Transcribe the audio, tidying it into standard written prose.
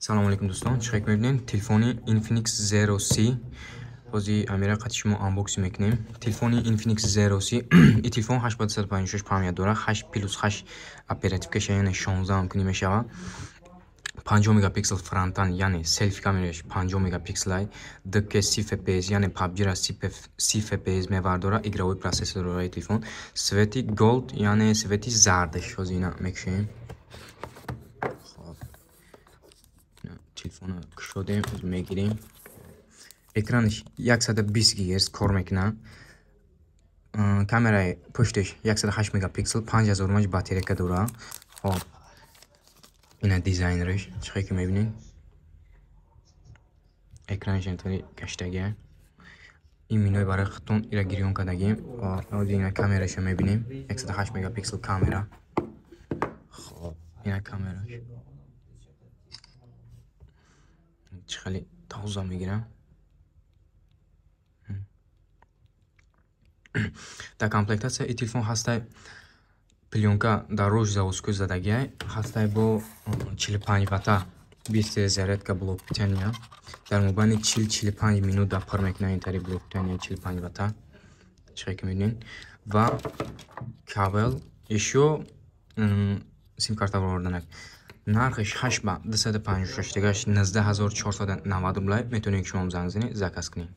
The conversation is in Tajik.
салому алейкум дӯстон, чӣ хеле мебинем телефони Infinix Zero C. ҳозир амира қати шумо анбоксинг мекунем. Телефони Infinix Zero C ин телефон 856 памят дорад, 8+8 оперативкаша, яъне 16 ҳамкунӣ мешавад. 50 мегапиксел фронтан, яъне селфи камераш 50 мегапиксел, дк 30 fps, яъне PUBG-ра 30 fps мевардора, игровой процессор дорад телефон. Свети gold, яъне свети зардаш, ҳозир ина мекушем. телефона кушодем, мегирем. Экраниш 120 Гц кор мекунад. Камераи пушташ 108 мегапиксел, 5000 мАч батарейка дорад. Хоб ина дизайнераш, чӣ хеле мебинем. Экраниш интори каштаги. ин менуи барои хитон ира гирён кардагим. Ҳозир ина камераша мебинем, 108 мегапиксел камера. Хоб ина камераш чӣ хеле тоза мегирам. дар комплектация ин телефон ҳастай пленка дар рӯж заводской задагия, ҳастай бо 45 ватта 20 зарядка блок питания. дар мобайни 40-45 минут дар пар мекунад ин тари блок питания 45 ватта. чӣ хеле мебинем. ва кабел ешо сим-карта оварданак. нархиш 8 ба 256 дигаш 19490 рублай. метавонед шумо занг занед, заказ кунед.